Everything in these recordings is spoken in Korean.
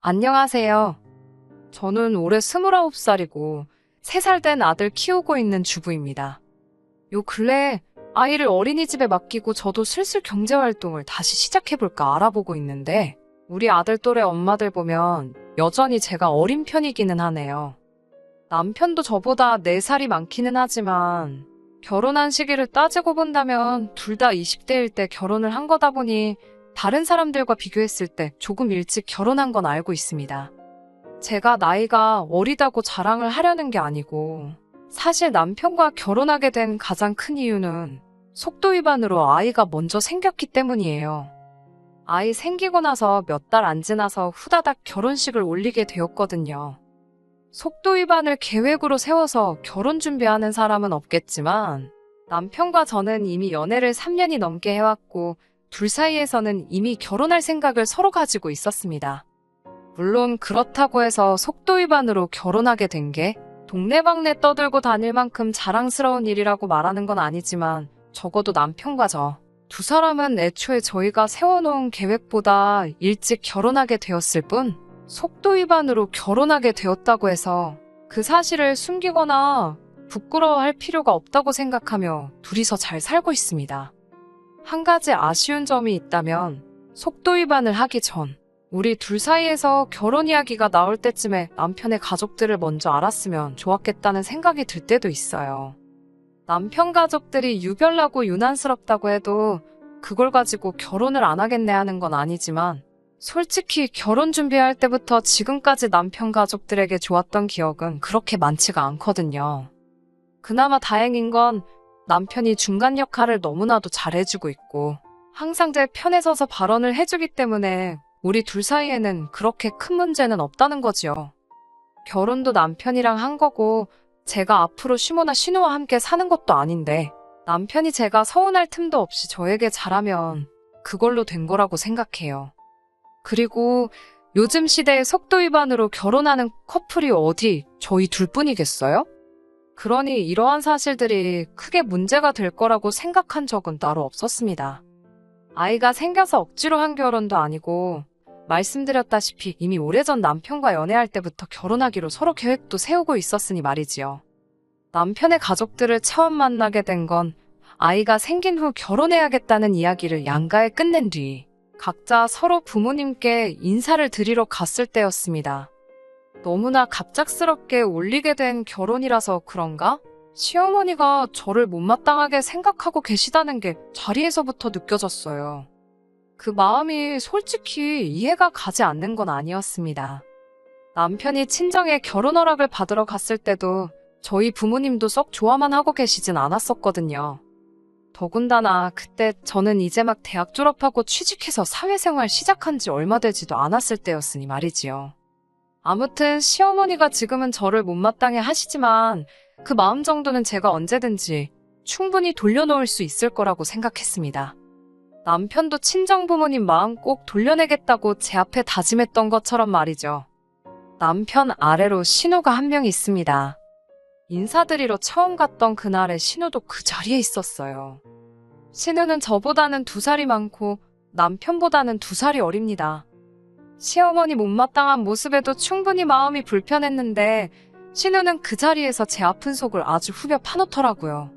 안녕하세요. 저는 올해 29살이고 3살 된 아들 키우고 있는 주부입니다. 요 근래 아이를 어린이집에 맡기고 저도 슬슬 경제활동을 다시 시작해볼까 알아보고 있는데 우리 아들 또래 엄마들 보면 여전히 제가 어린 편이기는 하네요. 남편도 저보다 4살이 많기는 하지만 결혼한 시기를 따지고 본다면 둘 다 20대일 때 결혼을 한 거다 보니 다른 사람들과 비교했을 때 조금 일찍 결혼한 건 알고 있습니다. 제가 나이가 어리다고 자랑을 하려는 게 아니고 사실 남편과 결혼하게 된 가장 큰 이유는 속도 위반으로 아이가 먼저 생겼기 때문이에요. 아이 생기고 나서 몇 달 안 지나서 후다닥 결혼식을 올리게 되었거든요. 속도 위반을 계획으로 세워서 결혼 준비하는 사람은 없겠지만 남편과 저는 이미 연애를 3년이 넘게 해왔고 둘 사이에서는 이미 결혼할 생각을 서로 가지고 있었습니다. 물론 그렇다고 해서 속도 위반으로 결혼하게 된 게 동네방네 떠들고 다닐 만큼 자랑스러운 일이라고 말하는 건 아니지만 적어도 남편과 저 두 사람은 애초에 저희가 세워놓은 계획보다 일찍 결혼하게 되었을 뿐 속도 위반으로 결혼하게 되었다고 해서 그 사실을 숨기거나 부끄러워할 필요가 없다고 생각하며 둘이서 잘 살고 있습니다. 한 가지 아쉬운 점이 있다면 속도 위반을 하기 전 우리 둘 사이에서 결혼 이야기가 나올 때쯤에 남편의 가족들을 먼저 알았으면 좋았겠다는 생각이 들 때도 있어요. 남편 가족들이 유별나고 유난스럽다고 해도 그걸 가지고 결혼을 안 하겠네 하는 건 아니지만 솔직히 결혼 준비할 때부터 지금까지 남편 가족들에게 좋았던 기억은 그렇게 많지가 않거든요. 그나마 다행인 건 남편이 중간 역할을 너무나도 잘해주고 있고 항상 제 편에 서서 발언을 해주기 때문에 우리 둘 사이에는 그렇게 큰 문제는 없다는 거지요. 결혼도 남편이랑 한 거고 제가 앞으로 시모나 신우와 함께 사는 것도 아닌데 남편이 제가 서운할 틈도 없이 저에게 잘하면 그걸로 된 거라고 생각해요. 그리고 요즘 시대에 속도 위반으로 결혼하는 커플이 어디 저희 둘뿐이겠어요? 그러니 이러한 사실들이 크게 문제가 될 거라고 생각한 적은 따로 없었습니다. 아이가 생겨서 억지로 한 결혼도 아니고 말씀드렸다시피 이미 오래전 남편과 연애할 때부터 결혼하기로 서로 계획도 세우고 있었으니 말이지요. 남편의 가족들을 처음 만나게 된 건 아이가 생긴 후 결혼해야겠다는 이야기를 양가에 끝낸 뒤 각자 서로 부모님께 인사를 드리러 갔을 때였습니다. 너무나 갑작스럽게 올리게 된 결혼이라서 그런가? 시어머니가 저를 못마땅하게 생각하고 계시다는 게 자리에서부터 느껴졌어요. 그 마음이 솔직히 이해가 가지 않는 건 아니었습니다. 남편이 친정에 결혼 허락을 받으러 갔을 때도 저희 부모님도 썩 좋아만 하고 계시진 않았었거든요. 더군다나 그때 저는 이제 막 대학 졸업하고 취직해서 사회생활 시작한 지 얼마 되지도 않았을 때였으니 말이지요. 아무튼 시어머니가 지금은 저를 못마땅해 하시지만 그 마음 정도는 제가 언제든지 충분히 돌려놓을 수 있을 거라고 생각했습니다. 남편도 친정 부모님 마음 꼭 돌려내겠다고 제 앞에 다짐했던 것처럼 말이죠. 남편 아래로 신우가 한 명 있습니다. 인사드리러 처음 갔던 그날에 신우도 그 자리에 있었어요. 신우는 저보다는 2살이 많고 남편보다는 2살이 어립니다. 시어머니 못마땅한 모습에도 충분히 마음이 불편했는데 신우는 그 자리에서 제 아픈 속을 아주 후벼 파놓더라고요.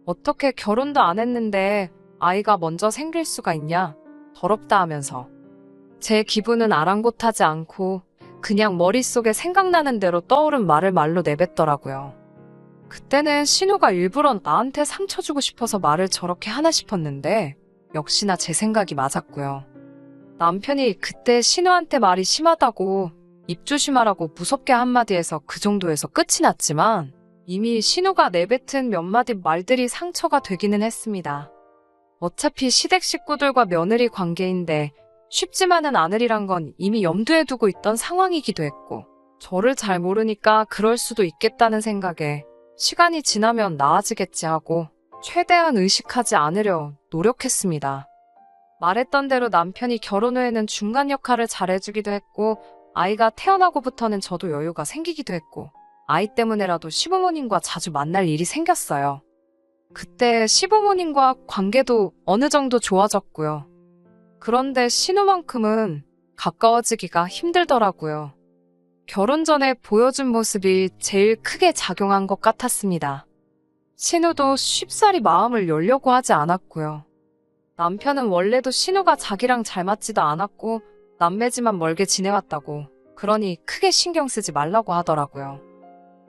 어떻게 결혼도 안 했는데 아이가 먼저 생길 수가 있냐? 더럽다 하면서. 제 기분은 아랑곳하지 않고 그냥 머릿속에 생각나는 대로 떠오른 말을 말로 내뱉더라고요. 그때는 신우가 일부러 나한테 상처 주고 싶어서 말을 저렇게 하나 싶었는데 역시나 제 생각이 맞았고요. 남편이 그때 신우한테 말이 심하다고 입 조심하라고 무섭게 한마디 해서 그 정도에서 끝이 났지만 이미 신우가 내뱉은 몇 마디 말들이 상처가 되기는 했습니다. 어차피 시댁 식구들과 며느리 관계인데 쉽지만은 않으리란 건 이미 염두에 두고 있던 상황이기도 했고 저를 잘 모르니까 그럴 수도 있겠다는 생각에 시간이 지나면 나아지겠지 하고 최대한 의식하지 않으려 노력했습니다. 말했던 대로 남편이 결혼 후에는 중간 역할을 잘해주기도 했고 아이가 태어나고부터는 저도 여유가 생기기도 했고 아이 때문에라도 시부모님과 자주 만날 일이 생겼어요. 그때 시부모님과 관계도 어느 정도 좋아졌고요. 그런데 신우만큼은 가까워지기가 힘들더라고요. 결혼 전에 보여준 모습이 제일 크게 작용한 것 같았습니다. 신우도 쉽사리 마음을 열려고 하지 않았고요. 남편은 원래도 신우가 자기랑 잘 맞지도 않았고 남매지만 멀게 지내왔다고, 그러니 크게 신경 쓰지 말라고 하더라고요.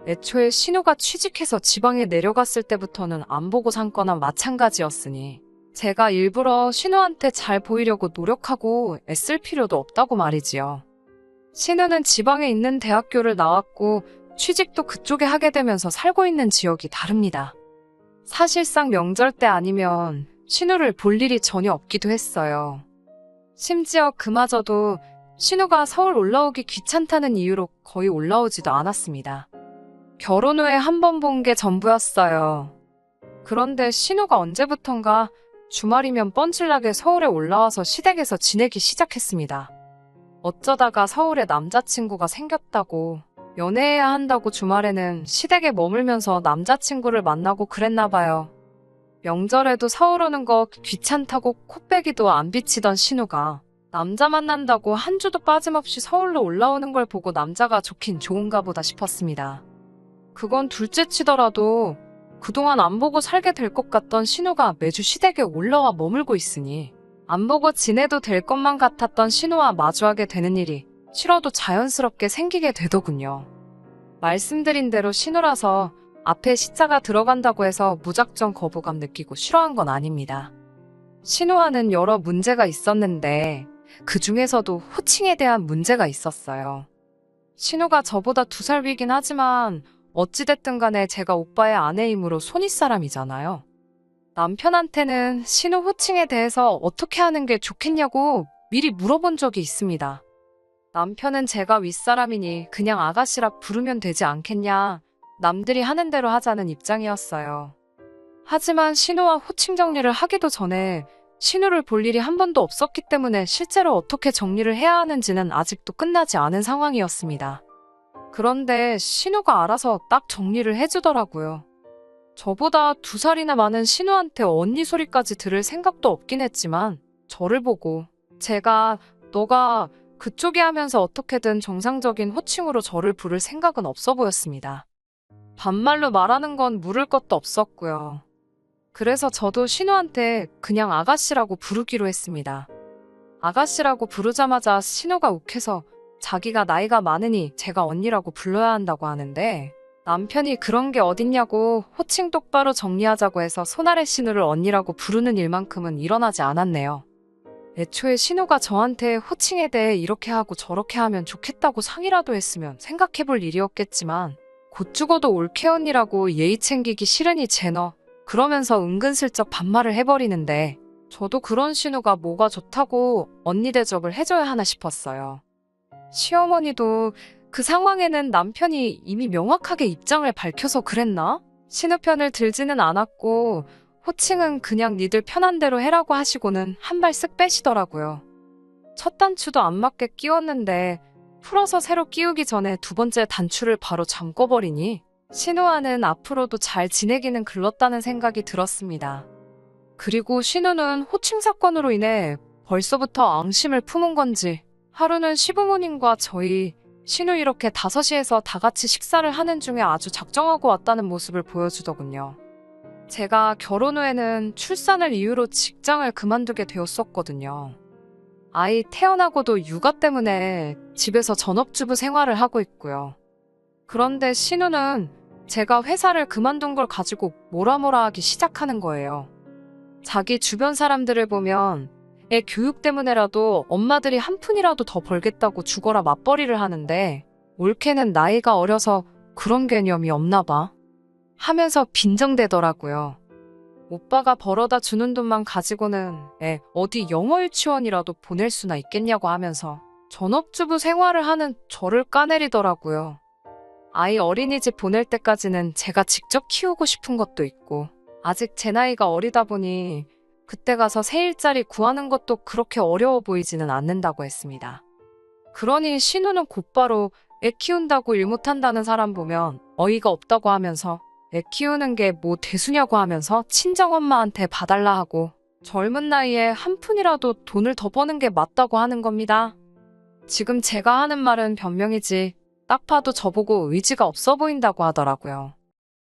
애초에 신우가 취직해서 지방에 내려갔을 때부터는 안 보고 산 거나 마찬가지였으니 제가 일부러 신우한테 잘 보이려고 노력하고 애쓸 필요도 없다고 말이지요. 신우는 지방에 있는 대학교를 나왔고 취직도 그쪽에 하게 되면서 살고 있는 지역이 다릅니다. 사실상 명절 때 아니면 신우를 볼 일이 전혀 없기도 했어요. 심지어 그마저도 신우가 서울 올라오기 귀찮다는 이유로 거의 올라오지도 않았습니다. 결혼 후에 한 번 본 게 전부였어요. 그런데 신우가 언제부턴가 주말이면 뻔질나게 서울에 올라와서 시댁에서 지내기 시작했습니다. 어쩌다가 서울에 남자친구가 생겼다고, 연애해야 한다고 주말에는 시댁에 머물면서 남자친구를 만나고 그랬나 봐요. 명절에도 서울 오는 거 귀찮다고 코빼기도 안 비치던 신우가 남자 만난다고 한 주도 빠짐없이 서울로 올라오는 걸 보고 남자가 좋긴 좋은가 보다 싶었습니다. 그건 둘째 치더라도 그동안 안 보고 살게 될 것 같던 신우가 매주 시댁에 올라와 머물고 있으니 안 보고 지내도 될 것만 같았던 신우와 마주하게 되는 일이 싫어도 자연스럽게 생기게 되더군요. 말씀드린 대로 신우라서 앞에 시자가 들어간다고 해서 무작정 거부감 느끼고 싫어한 건 아닙니다. 신우와는 여러 문제가 있었는데 그 중에서도 호칭에 대한 문제가 있었어요. 신우가 저보다 2살 위긴 하지만 어찌됐든 간에 제가 오빠의 아내이므로 손윗사람이잖아요. 남편한테는 신우 호칭에 대해서 어떻게 하는 게 좋겠냐고 미리 물어본 적이 있습니다. 남편은 제가 윗사람이니 그냥 아가씨라 부르면 되지 않겠냐, 남들이 하는 대로 하자는 입장이었어요. 하지만 신우와 호칭 정리를 하기도 전에 신우를 볼 일이 한 번도 없었기 때문에 실제로 어떻게 정리를 해야 하는지는 아직도 끝나지 않은 상황이었습니다. 그런데 신우가 알아서 딱 정리를 해주더라고요. 저보다 2살이나 많은 신우한테 언니 소리까지 들을 생각도 없긴 했지만 저를 보고 제가 너가 그쪽이 하면서 어떻게든 정상적인 호칭으로 저를 부를 생각은 없어 보였습니다. 반말로 말하는 건 물을 것도 없었고요. 그래서 저도 신우한테 그냥 아가씨라고 부르기로 했습니다. 아가씨라고 부르자마자 신우가 욱해서 자기가 나이가 많으니 제가 언니라고 불러야 한다고 하는데 남편이 그런 게 어딨냐고 호칭 똑바로 정리하자고 해서 손아래 신우를 언니라고 부르는 일만큼은 일어나지 않았네요. 애초에 신우가 저한테 호칭에 대해 이렇게 하고 저렇게 하면 좋겠다고 상의라도 했으면 생각해볼 일이었겠지만 곧 죽어도 올케 언니라고 예의 챙기기 싫으니 제너 그러면서 은근슬쩍 반말을 해버리는데 저도 그런 신우가 뭐가 좋다고 언니 대접을 해줘야 하나 싶었어요. 시어머니도 그 상황에는 남편이 이미 명확하게 입장을 밝혀서 그랬나? 신우 편을 들지는 않았고 호칭은 그냥 니들 편한 대로 해라고 하시고는 한 발 쓱 빼시더라고요. 첫 단추도 안 맞게 끼웠는데 풀어서 새로 끼우기 전에 2번째 단추를 바로 잠궈버리니 신우와는 앞으로도 잘 지내기는 글렀다는 생각이 들었습니다. 그리고 신우는 호칭 사건으로 인해 벌써부터 앙심을 품은 건지 하루는 시부모님과 저희, 신우 이렇게 5시에서 다 같이 식사를 하는 중에 아주 작정하고 왔다는 모습을 보여주더군요. 제가 결혼 후에는 출산을 이유로 직장을 그만두게 되었었거든요. 아이 태어나고도 육아 때문에 집에서 전업주부 생활을 하고 있고요. 그런데 신우는 제가 회사를 그만둔 걸 가지고 뭐라 하기 시작하는 거예요. 자기 주변 사람들을 보면 애 교육 때문에라도 엄마들이 한 푼이라도 더 벌겠다고 죽어라 맞벌이를 하는데 올케는 나이가 어려서 그런 개념이 없나 봐 하면서 빈정대더라고요. 오빠가 벌어다 주는 돈만 가지고는 애 어디 영어 유치원이라도 보낼 수나 있겠냐고 하면서 전업주부 생활을 하는 저를 까내리더라고요. 아이 어린이집 보낼 때까지는 제가 직접 키우고 싶은 것도 있고 아직 제 나이가 어리다 보니 그때 가서 새 일자리 구하는 것도 그렇게 어려워 보이지는 않는다고 했습니다. 그러니 신우는 곧바로 애 키운다고 일 못한다는 사람 보면 어이가 없다고 하면서 애 키우는 게 뭐 대수냐고 하면서 친정엄마한테 봐달라 하고 젊은 나이에 한 푼이라도 돈을 더 버는 게 맞다고 하는 겁니다. 지금 제가 하는 말은 변명이지 딱 봐도 저보고 의지가 없어 보인다고 하더라고요.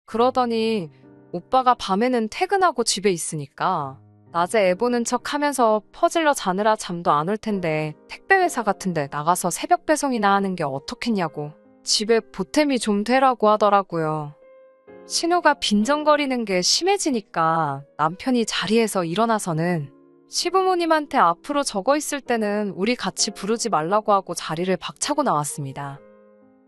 그러더니 오빠가 밤에는 퇴근하고 집에 있으니까 낮에 애 보는 척 하면서 퍼질러 자느라 잠도 안 올 텐데 택배 회사 같은데 나가서 새벽 배송이나 하는 게 어떻겠냐고 집에 보탬이 좀 되라고 하더라고요. 신우가 빈정거리는 게 심해지니까 남편이 자리에서 일어나서는 시부모님한테 앞으로 적어 있을 때는 우리 같이 부르지 말라고 하고 자리를 박차고 나왔습니다.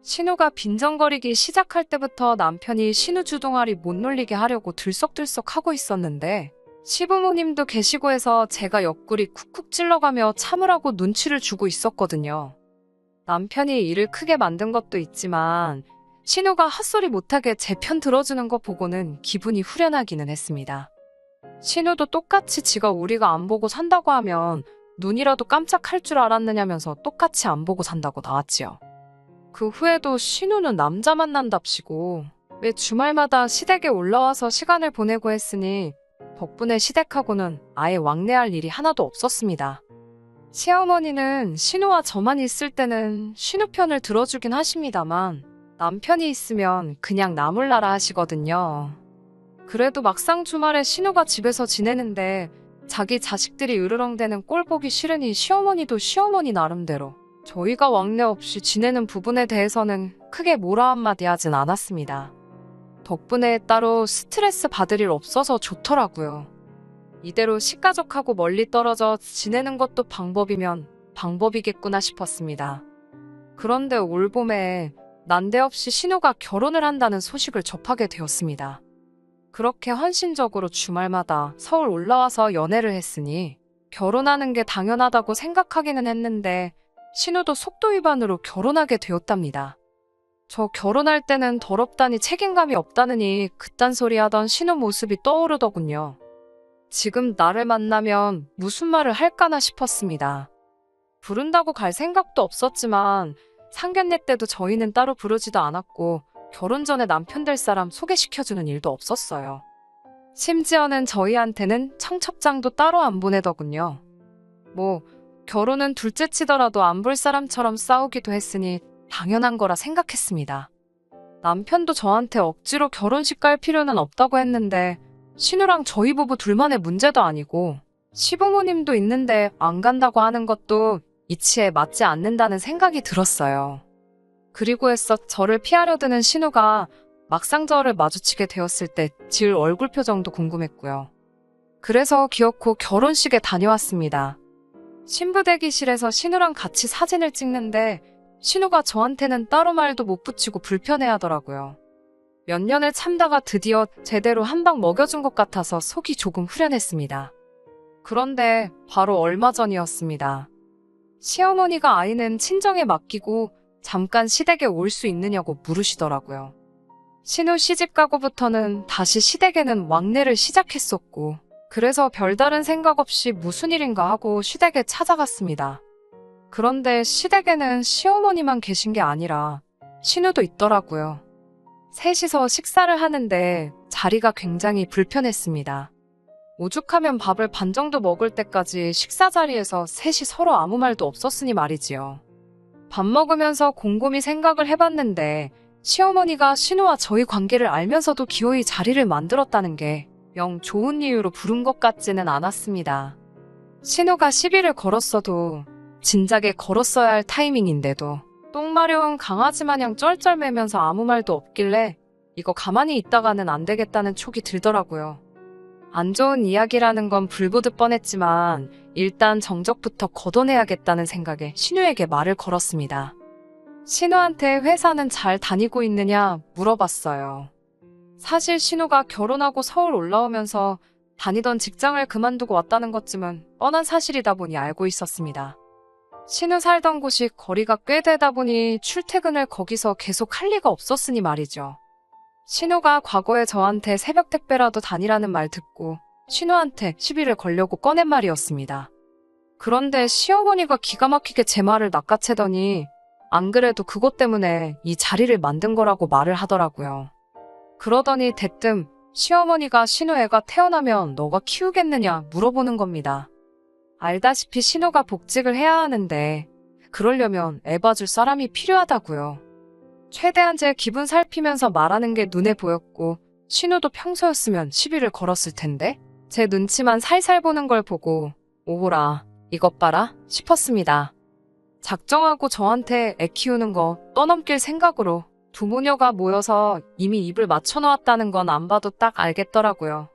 신우가 빈정거리기 시작할 때부터 남편이 신우 주둥아리 못 놀리게 하려고 들썩들썩 하고 있었는데 시부모님도 계시고 해서 제가 옆구리 쿡쿡 찔러가며 참으라고 눈치를 주고 있었거든요. 남편이 일을 크게 만든 것도 있지만 신우가 헛소리 못하게 제 편 들어주는 거 보고는 기분이 후련하기는 했습니다. 신우도 똑같이 지가 우리가 안 보고 산다고 하면 눈이라도 깜짝할 줄 알았느냐면서 똑같이 안 보고 산다고 나왔지요. 그 후에도 신우는 남자 만난답시고 매 주말마다 시댁에 올라와서 시간을 보내고 했으니 덕분에 시댁하고는 아예 왕래할 일이 하나도 없었습니다. 시어머니는 신우와 저만 있을 때는 신우 편을 들어주긴 하십니다만 남편이 있으면 그냥 나몰라라 하시거든요. 그래도 막상 주말에 신우가 집에서 지내는데 자기 자식들이 으르렁대는 꼴 보기 싫으니 시어머니도 시어머니 나름대로 저희가 왕래 없이 지내는 부분에 대해서는 크게 뭐라 한마디 하진 않았습니다. 덕분에 따로 스트레스 받을 일 없어서 좋더라고요. 이대로 식가족하고 멀리 떨어져 지내는 것도 방법이면 방법이겠구나 싶었습니다. 그런데 올 봄에 난데없이 신우가 결혼을 한다는 소식을 접하게 되었습니다. 그렇게 헌신적으로 주말마다 서울 올라와서 연애를 했으니 결혼하는 게 당연하다고 생각하기는 했는데 신우도 속도 위반으로 결혼하게 되었답니다. 저 결혼할 때는 더럽다니 책임감이 없다느니 그딴 소리 하던 신우 모습이 떠오르더군요. 지금 나를 만나면 무슨 말을 할까나 싶었습니다. 부른다고 갈 생각도 없었지만 상견례 때도 저희는 따로 부르지도 않았고 결혼 전에 남편 될 사람 소개시켜주는 일도 없었어요. 심지어는 저희한테는 청첩장도 따로 안 보내더군요. 뭐 결혼은 둘째 치더라도 안 볼 사람처럼 싸우기도 했으니 당연한 거라 생각했습니다. 남편도 저한테 억지로 결혼식 갈 필요는 없다고 했는데 신우랑 저희 부부 둘만의 문제도 아니고 시부모님도 있는데 안 간다고 하는 것도 이치에 맞지 않는다는 생각이 들었어요. 그리고 해서 저를 피하려 드는 신우가 막상 저를 마주치게 되었을 때 지을 얼굴 표정도 궁금했고요. 그래서 기어코 결혼식에 다녀왔습니다. 신부 대기실에서 신우랑 같이 사진을 찍는데 신우가 저한테는 따로 말도 못 붙이고 불편해하더라고요. 몇 년을 참다가 드디어 제대로 한 방 먹여준 것 같아서 속이 조금 후련했습니다. 그런데 바로 얼마 전이었습니다. 시어머니가 아이는 친정에 맡기고 잠깐 시댁에 올 수 있느냐고 물으시더라고요. 신우 시집 가고부터는 다시 시댁에는 왕래를 시작했었고 그래서 별다른 생각 없이 무슨 일인가 하고 시댁에 찾아갔습니다. 그런데 시댁에는 시어머니만 계신 게 아니라 신우도 있더라고요. 셋이서 식사를 하는데 자리가 굉장히 불편했습니다. 오죽하면 밥을 반 정도 먹을 때까지 식사 자리에서 셋이 서로 아무 말도 없었으니 말이지요. 밥 먹으면서 곰곰이 생각을 해봤는데 시어머니가 신우와 저희 관계를 알면서도 기어이 자리를 만들었다는 게 영 좋은 이유로 부른 것 같지는 않았습니다. 신우가 시비를 걸었어도 진작에 걸었어야 할 타이밍인데도 똥 마려운 강아지 마냥 쩔쩔매면서 아무 말도 없길래 이거 가만히 있다가는 안 되겠다는 촉이 들더라고요. 안 좋은 이야기라는 건 불보듯 뻔했지만 일단 정적부터 걷어내야겠다는 생각에 신우에게 말을 걸었습니다. 신우한테 회사는 잘 다니고 있느냐 물어봤어요. 사실 신우가 결혼하고 서울 올라오면서 다니던 직장을 그만두고 왔다는 것쯤은 뻔한 사실이다 보니 알고 있었습니다. 신우 살던 곳이 거리가 꽤 되다 보니 출퇴근을 거기서 계속 할 리가 없었으니 말이죠. 신우가 과거에 저한테 새벽 택배라도 다니라는 말 듣고 신우한테 시비를 걸려고 꺼낸 말이었습니다. 그런데 시어머니가 기가 막히게 제 말을 낚아채더니 안 그래도 그것 때문에 이 자리를 만든 거라고 말을 하더라고요. 그러더니 대뜸 시어머니가 신우 애가 태어나면 너가 키우겠느냐 물어보는 겁니다. 알다시피 신우가 복직을 해야 하는데 그러려면 애 봐줄 사람이 필요하다고요. 최대한 제 기분 살피면서 말하는 게 눈에 보였고 신우도 평소였으면 시비를 걸었을 텐데 제 눈치만 살살 보는 걸 보고 오호라 이것 봐라 싶었습니다. 작정하고 저한테 애 키우는 거 떠넘길 생각으로 두 모녀가 모여서 이미 입을 맞춰놓았다는 건 안 봐도 딱 알겠더라고요.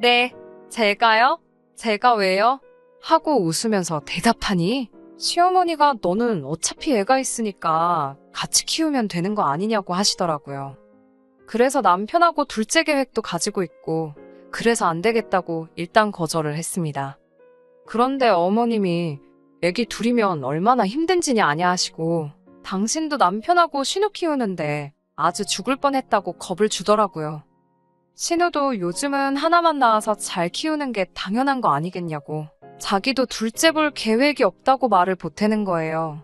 네, 제가요? 제가 왜요? 하고 웃으면서 대답하니 시어머니가 너는 어차피 애가 있으니까 같이 키우면 되는 거 아니냐고 하시더라고요. 그래서 남편하고 둘째 계획도 가지고 있고 그래서 안 되겠다고 일단 거절을 했습니다. 그런데 어머님이 애기 둘이면 얼마나 힘든지냐 아냐 하시고 당신도 남편하고 신우 키우는데 아주 죽을 뻔했다고 겁을 주더라고요. 신우도 요즘은 하나만 낳아서 잘 키우는 게 당연한 거 아니겠냐고 자기도 둘째 볼 계획이 없다고 말을 보태는 거예요.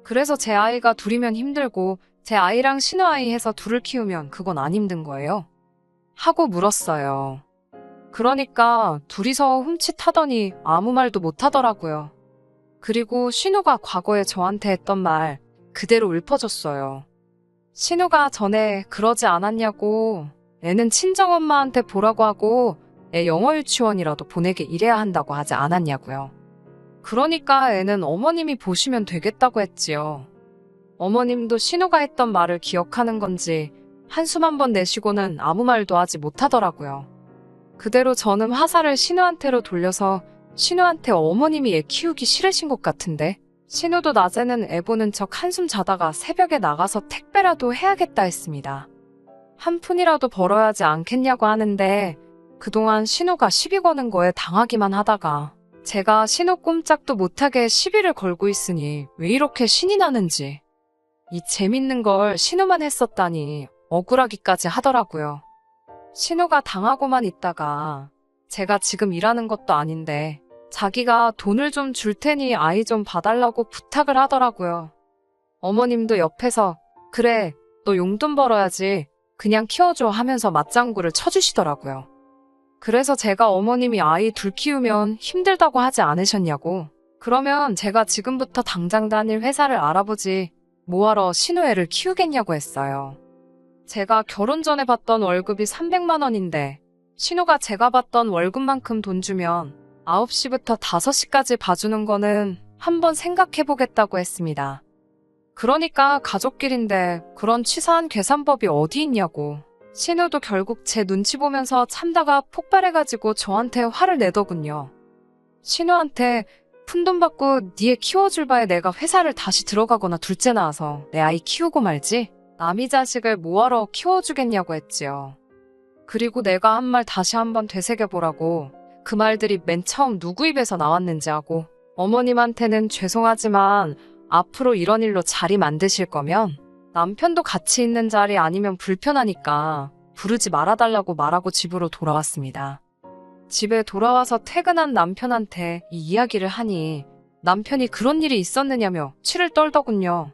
그래서 제 아이가 둘이면 힘들고 제 아이랑 신우 아이 해서 둘을 키우면 그건 안 힘든 거예요? 하고 물었어요. 그러니까 둘이서 훔칫하더니 아무 말도 못 하더라고요. 그리고 신우가 과거에 저한테 했던 말 그대로 읊어줬어요. 신우가 전에 그러지 않았냐고 애는 친정엄마한테 보라고 하고 애 영어 유치원이라도 보내게 이래야 한다고 하지 않았냐고요. 그러니까 애는 어머님이 보시면 되겠다고 했지요. 어머님도 신우가 했던 말을 기억하는 건지 한숨 한 번 내쉬고는 아무 말도 하지 못하더라고요. 그대로 저는 화살을 신우한테로 돌려서 신우한테 어머님이 애 키우기 싫으신 것 같은데 신우도 낮에는 애 보는 척 한숨 자다가 새벽에 나가서 택배라도 해야겠다 했습니다. 한 푼이라도 벌어야지 않겠냐고 하는데 그동안 신우가 시비 거는 거에 당하기만 하다가 제가 신우 꼼짝도 못하게 시비를 걸고 있으니 왜 이렇게 신이 나는지 이 재밌는 걸 신우만 했었다니 억울하기까지 하더라고요. 신우가 당하고만 있다가 제가 지금 일하는 것도 아닌데 자기가 돈을 좀 줄 테니 아이 좀 봐달라고 부탁을 하더라고요. 어머님도 옆에서 그래 너 용돈 벌어야지 그냥 키워줘 하면서 맞장구를 쳐주시더라고요. 그래서 제가 어머님이 아이 둘 키우면 힘들다고 하지 않으셨냐고 그러면 제가 지금부터 당장 다닐 회사를 알아보지 뭐하러 신우 애를 키우겠냐고 했어요. 제가 결혼 전에 받던 월급이 300만 원인데 신우가 제가 받던 월급만큼 돈 주면 9시부터 5시까지 봐주는 거는 한번 생각해보겠다고 했습니다. 그러니까 가족끼린데 그런 치사한 계산법이 어디 있냐고. 신우도 결국 제 눈치 보면서 참다가 폭발해가지고 저한테 화를 내더군요. 신우한테 푼돈 받고 니 애 키워줄 바에 내가 회사를 다시 들어가거나 둘째 낳아서 내 아이 키우고 말지 남이 자식을 뭐하러 키워주겠냐고 했지요. 그리고 내가 한 말 다시 한번 되새겨보라고 그 말들이 맨 처음 누구 입에서 나왔는지 하고 어머님한테는 죄송하지만 앞으로 이런 일로 자리 만드실 거면 남편도 같이 있는 자리 아니면 불편하니까 부르지 말아달라고 말하고 집으로 돌아왔습니다. 집에 돌아와서 퇴근한 남편한테 이 이야기를 하니 남편이 그런 일이 있었느냐며 치를 떨더군요.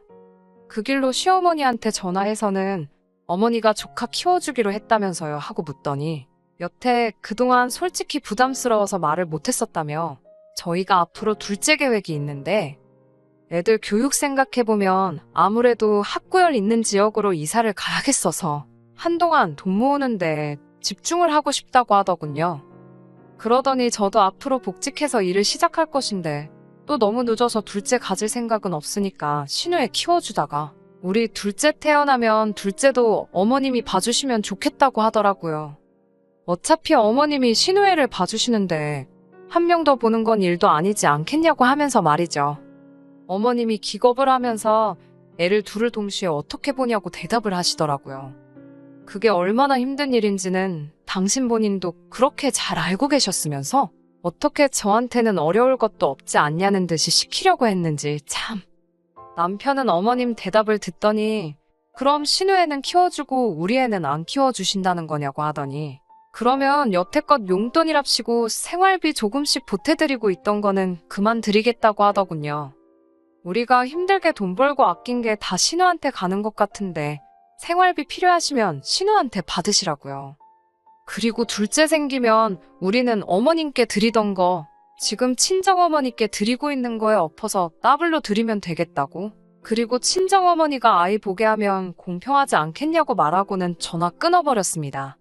그 길로 시어머니한테 전화해서는 어머니가 조카 키워주기로 했다면서요 하고 묻더니 여태 그동안 솔직히 부담스러워서 말을 못했었다며 저희가 앞으로 둘째 계획이 있는데 애들 교육 생각해보면 아무래도 학구열 있는 지역으로 이사를 가야겠어서 한동안 돈 모으는데 집중을 하고 싶다고 하더군요. 그러더니 저도 앞으로 복직해서 일을 시작할 것인데 또 너무 늦어서 둘째 가질 생각은 없으니까 신우애 키워주다가 우리 둘째 태어나면 둘째도 어머님이 봐주시면 좋겠다고 하더라고요. 어차피 어머님이 신우애를 봐주시는데 한 명 더 보는 건 일도 아니지 않겠냐고 하면서 말이죠. 어머님이 기겁을 하면서 애를 둘을 동시에 어떻게 보냐고 대답을 하시더라고요. 그게 얼마나 힘든 일인지는 당신 본인도 그렇게 잘 알고 계셨으면서 어떻게 저한테는 어려울 것도 없지 않냐는 듯이 시키려고 했는지 참. 남편은 어머님 대답을 듣더니 그럼 신우애는 키워주고 우리 애는 안 키워주신다는 거냐고 하더니 그러면 여태껏 용돈이랍시고 생활비 조금씩 보태드리고 있던 거는 그만 드리겠다고 하더군요. 우리가 힘들게 돈 벌고 아낀 게 다 신우한테 가는 것 같은데 생활비 필요하시면 신우한테 받으시라고요. 그리고 둘째 생기면 우리는 어머님께 드리던 거 지금 친정어머니께 드리고 있는 거에 엎어서 더블로 드리면 되겠다고. 그리고 친정어머니가 아이 보게 하면 공평하지 않겠냐고 말하고는 전화 끊어버렸습니다.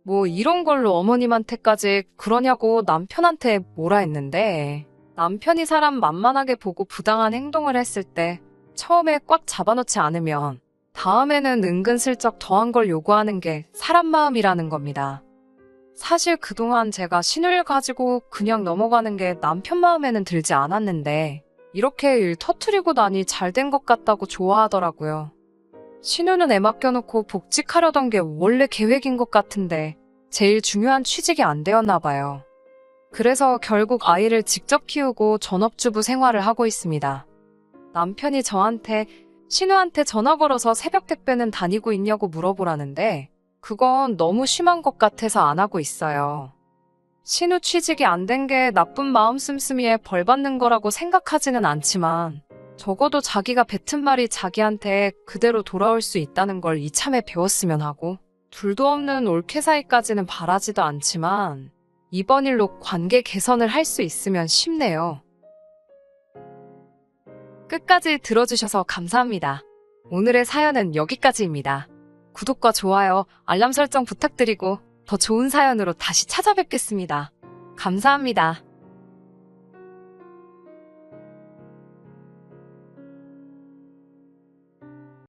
뭐 이런 걸로 어머님한테까지 그러냐고 남편한테 뭐라 했는데, 남편이 사람 만만하게 보고 부당한 행동을 했을 때 처음에 꽉 잡아놓지 않으면 다음에는 은근슬쩍 더한 걸 요구하는 게 사람 마음이라는 겁니다. 사실 그동안 제가 신우를 가지고 그냥 넘어가는 게 남편 마음에는 들지 않았는데 이렇게 일 터트리고 나니 잘 된 것 같다고 좋아하더라고요. 신우는 애 맡겨놓고 복직하려던 게 원래 계획인 것 같은데 제일 중요한 취직이 안 되었나 봐요. 그래서 결국 아이를 직접 키우고 전업주부 생활을 하고 있습니다. 남편이 저한테 신우한테 전화 걸어서 새벽 택배는 다니고 있냐고 물어보라는데 그건 너무 심한 것 같아서 안 하고 있어요. 신우 취직이 안 된 게 나쁜 마음 씀씀이에 벌 받는 거라고 생각하지는 않지만 적어도 자기가 뱉은 말이 자기한테 그대로 돌아올 수 있다는 걸 이참에 배웠으면 하고, 둘도 없는 올케 사이까지는 바라지도 않지만 이번 일로 관계 개선을 할 수 있으면 싶네요. 끝까지 들어주셔서 감사합니다. 오늘의 사연은 여기까지입니다. 구독과 좋아요, 알람 설정 부탁드리고 더 좋은 사연으로 다시 찾아뵙겠습니다. 감사합니다.